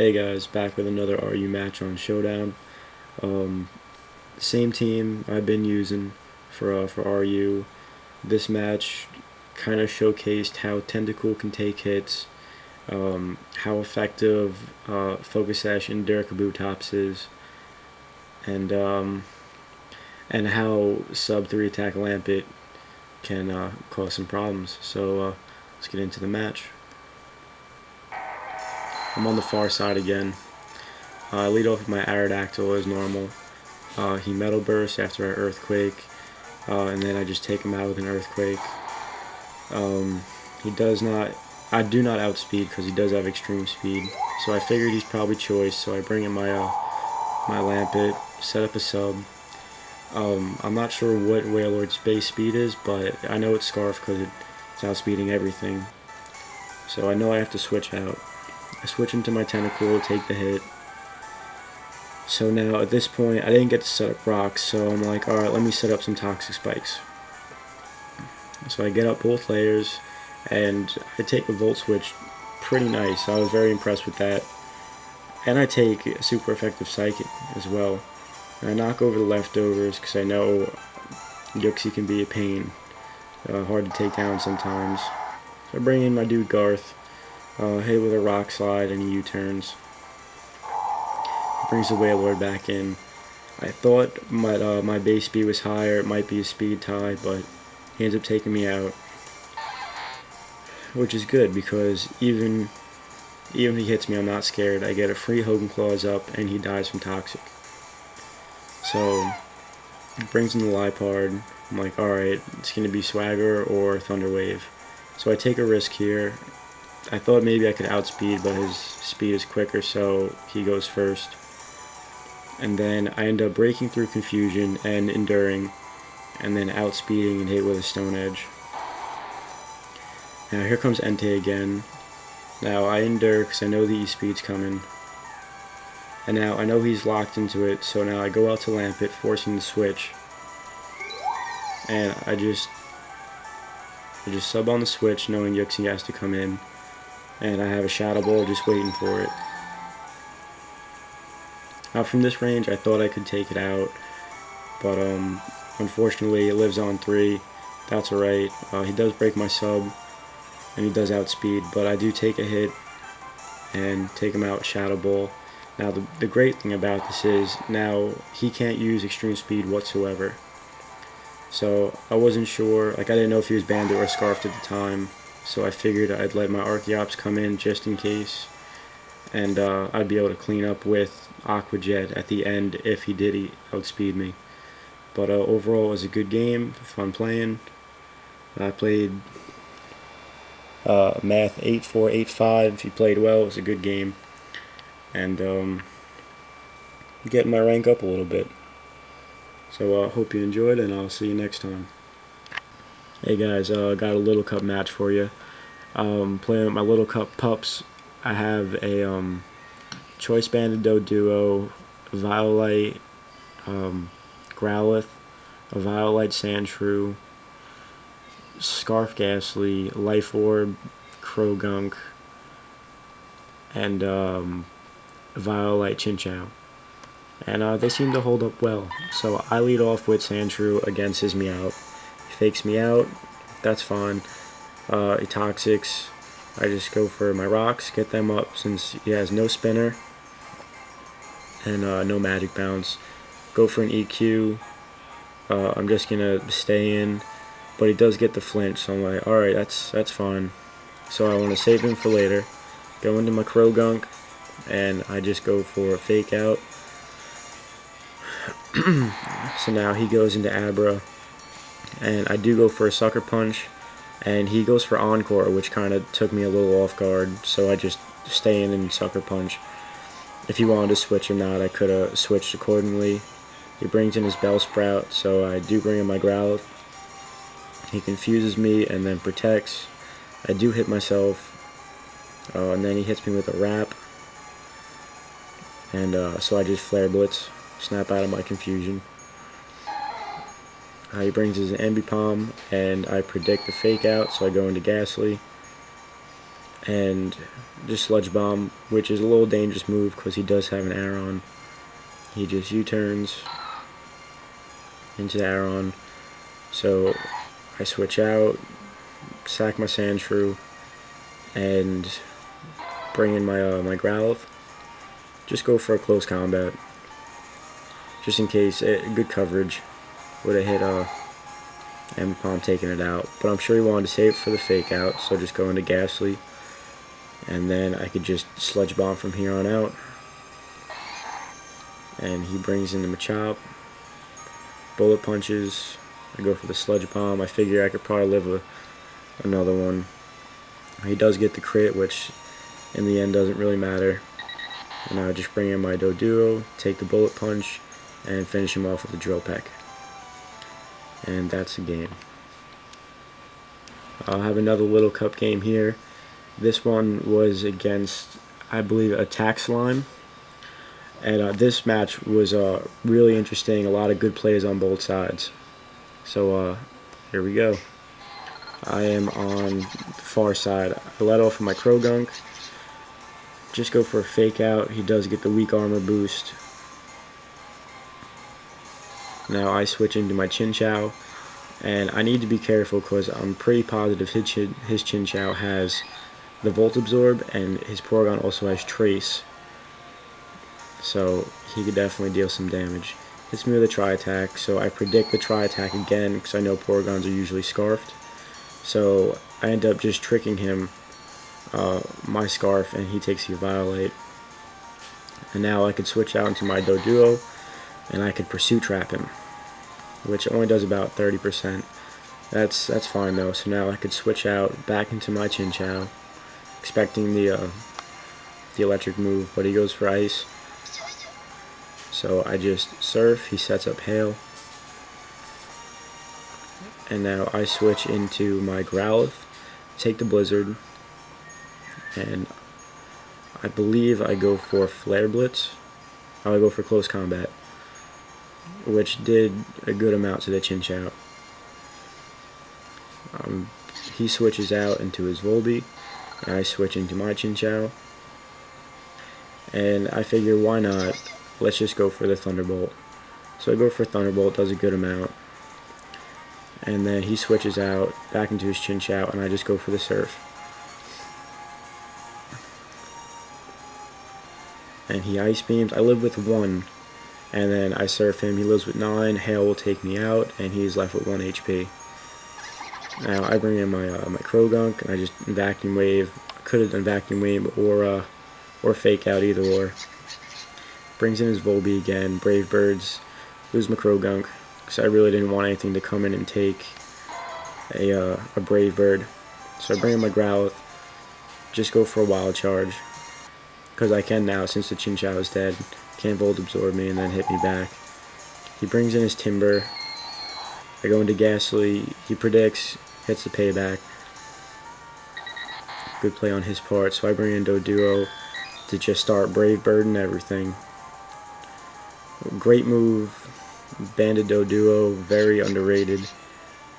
Hey guys, back with another RU match on Showdown. Um, Same team I've been using for RU. This match kind of showcased how Tentacle can take hits, how effective Focus Sash and Durkaboo Tops is, and um, and how sub 3 attack Lampet can cause some problems. So let's get into the match. I'm on the far side again. I lead off with my Aerodactyl as normal. He Metal Bursts after an Earthquake, and then I just take him out with an Earthquake. He does not. I do not outspeed because he does have extreme speed. So I figured he's probably choice. So I bring in my Lampet, set up a sub. I'm not sure what Wailord's base speed is, but I know it's Scarf because it's outspeeding everything. So I know I have to switch out. I switch into my Tentacle, take the hit. So now at this point, I didn't get to set up rocks, so I'm like, alright, let me set up some Toxic Spikes. So I get up both layers, and I take a Volt Switch pretty nice. I was very impressed with that. And I take a super effective Psychic as well. And I knock over the leftovers, because I know Yuxi can be a pain. Hard to take down sometimes. So I bring in my dude Garth, hit with a Rock Slide, and he U-turns. Brings the Wailord back in. I thought my base speed was higher, it might be a speed tie, but he ends up taking me out. Which is good, because even if he hits me, I'm not scared. I get a free Hogan Claws up, and he dies from Toxic. So, it brings in the Liepard. I'm like, alright, it's going to be Swagger or Thunder Wave. So I take a risk here. I thought maybe I could outspeed, but his speed is quicker, so he goes first. And then I end up breaking through Confusion and Enduring, and then outspeeding and hit with a Stone Edge. Now here comes Entei again. Now I endure because I know the E-Speed's coming. And now I know he's locked into it, so now I go out to Lampet, forcing the switch. And I just sub on the switch, knowing Yuxi has to come in. And I have a Shadow Ball just waiting for it. Now from this range, I thought I could take it out, but unfortunately it lives on 3. That's alright. He does break my sub, and he does outspeed, but I do take a hit and take him out with Shadow Ball. Now the great thing about this is, now he can't use extreme speed whatsoever. So I wasn't sure, like I didn't know if he was Bandit or Scarfed at the time, so I figured I'd let my Archeops come in just in case, and I'd be able to clean up with Aqua Jet at the end if he did outspeed me. But overall, it was a good game, fun playing. I played Math 8-4, 8-5. He played well, it was a good game. And getting my rank up a little bit. So I hope you enjoyed, and I'll see you next time. Hey guys, got a Little Cup match for you. Playing with my Little Cup pups. I have a Choice Banded Duo, Violite, Growlithe, a Violite Sandshrew, Scarf Ghastly, Life Orb, Krogunk, and Violite Chinchou. And they seem to hold up well. So I lead off with Sandshrew against his Meowth. He fakes me out, that's fine. He Toxics. I just go for my rocks, get them up since he has no spinner and no magic bounce. Go for an EQ. I'm just gonna stay in, but he does get the flinch, so I'm like, alright, that's fine. So I want to save him for later. Go into my Krogunk, and I just go for a fake out. So now he goes into Abra, and I do go for a Sucker Punch, and he goes for Encore, which kind of took me a little off guard, so I just stay in and Sucker Punch. If he wanted to switch or not, I could have switched accordingly. He brings in his Bellsprout, so I do bring in my Growlithe. He confuses me and then protects. I do hit myself, and then he hits me with a Wrap. And so I just Flare Blitz, snap out of my confusion. He brings his Ambipom, and I predict the fake out, so I go into Ghastly. and just Sludge Bomb, which is a little dangerous move because he does have an Aron. He just U-turns into the Aron. So I switch out, sack my Sandshrew, and bring in my Growlithe. Just go for a close combat, just in case. Good coverage would have hit Palm taking it out, but I'm sure he wanted to save it for the fake out, so just go into Ghastly, and then I could just Sludge Bomb from here on out. And he brings in the Machop, Bullet Punches. I go for the Sludge Bomb. I figure I could probably live another one. He does get the crit, which in the end doesn't really matter. And I just bring in my Doduo, take the Bullet Punch, and finish him off with a Drill Peck. And that's the game. I'll have another little cup game here. This one was against, I believe, Attack Slime. And this match was really interesting. A lot of good plays on both sides. So here we go. I am on the far side. I let off with my Krogunk. Just go for a fake out. He does get the weak armor boost. Now I switch into my Chinchou, and I need to be careful because I'm pretty positive his Chinchou has the Volt Absorb, and his Porygon also has Trace. So he could definitely deal some damage. Hits me with a Tri-Attack, so I predict the Tri-Attack again because I know Porygons are usually Scarfed. So I end up just tricking him, my Scarf, and he takes the Violate. And now I could switch out into my Doduo, and I could Pursuit Trap him, which only does about 30%. That's fine though. So now I could switch out back into my Chinchou, expecting the electric move, but he goes for Ice. So I just Surf, he sets up Hail, and now I switch into my Growlithe, take the Blizzard, and I believe I go for Flare Blitz. I go for Close Combat, which did a good amount to the Chinchou. He switches out into his Volbeat, and I switch into my Chinchou, and I figure why not, let's just go for the Thunderbolt. So I go for Thunderbolt, does a good amount, and then he switches out back into his Chinchou, and I just go for the Surf. And he Ice Beams. I live with 1, and then I Surf him. He lives with 9. Hail will take me out, and he's left with 1 HP. Now I bring in my Krogunk, and I just Vacuum Wave. I could have done Vacuum Wave or Fake Out, either or. Brings in his Volbeat again. Brave Birds. Lose my Krogunk because I really didn't want anything to come in and take a Brave Bird. So I bring in my Growlithe. Just go for a Wild Charge, because I can now since the Chinchou is dead. Can't Volt Absorb me and then hit me back. He brings in his Timber. I go into Ghastly. He predicts, hits the Payback. Good play on his part. So I bring in Doduo to just start Brave Bird and everything. Great move. Banded Doduo, very underrated.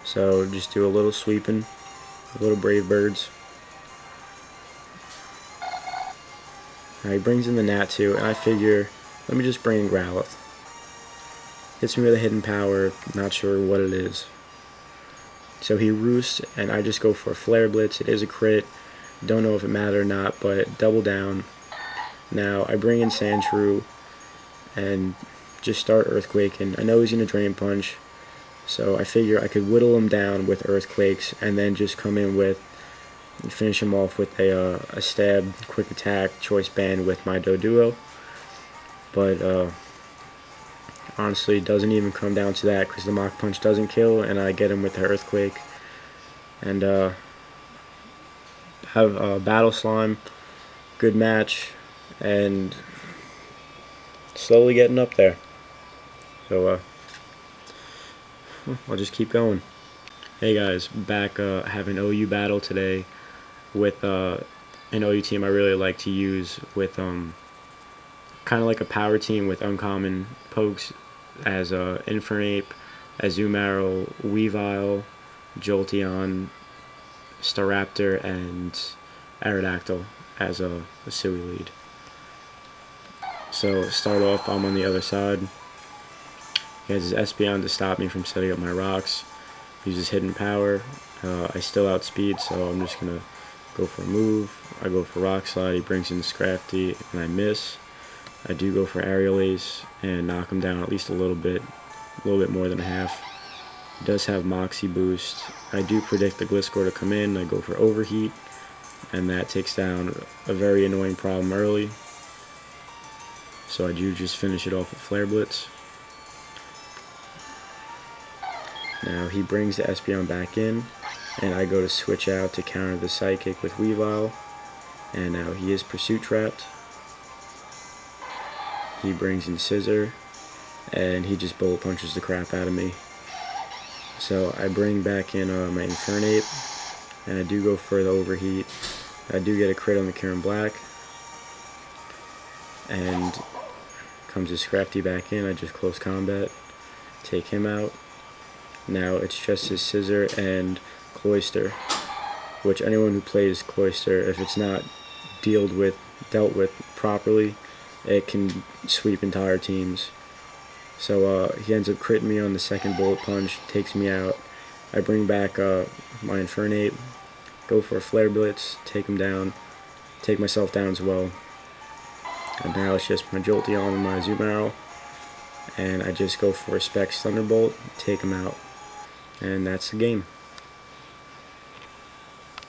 So just do a little sweeping, a little Brave Birds. He brings in the Natu, and I figure, let me just bring in Growlithe. Hits me with a hidden power, not sure what it is. So he roosts, and I just go for a Flare Blitz. It is a crit. Don't know if it mattered or not, but double down. Now I bring in Sandshrew, and just start Earthquaking. I know he's going to Drain Punch, so I figure I could whittle him down with Earthquakes, and then just come in with, finish him off with a Stab, Quick Attack, Choice Band with my Doduo. But honestly, it doesn't even come down to that because the Mach Punch doesn't kill, and I get him with the Earthquake. And have Battle Slime, good match, and slowly getting up there. So I'll just keep going. Hey guys, back having OU battle today with an OU team I really like to use with kind of like a power team with uncommon pokes as Infernape, Azumarill, Weavile, Jolteon, Staraptor, and Aerodactyl as a Sui lead. So start off, I'm on the other side. He has his Espeon to stop me from setting up my rocks. Uses hidden power. I still outspeed, so I'm just gonna go for a move. I go for Rock Slide. He brings in Scrafty, and I miss. I do go for Aerial Ace and knock him down at least a little bit more than a half. He does have Moxie Boost. I do predict the Gliscor to come in. I go for Overheat, and that takes down a very annoying problem early. So I do just finish it off with Flare Blitz. Now he brings the Espeon back in, and I go to switch out to counter the Psychic with Weavile, and now he is Pursuit Trapped. He brings in Scissor, and he just Bullet Punches the crap out of me. So I bring back in my Infernape, and I do go for the Overheat. I do get a crit on the Karen Black, and comes his Scrafty back in. I just close combat, take him out. Now it's just his Scissor and Cloyster, which anyone who plays Cloyster, if it's not dealt with properly, it can sweep entire teams. So he ends up critting me on the second Bullet Punch, takes me out. I bring back my Infernape, go for a Flare Blitz, take him down, take myself down as well. And now it's just my Jolteon and my Azumarill, and I just go for a Specs Thunderbolt, take him out, and that's the game.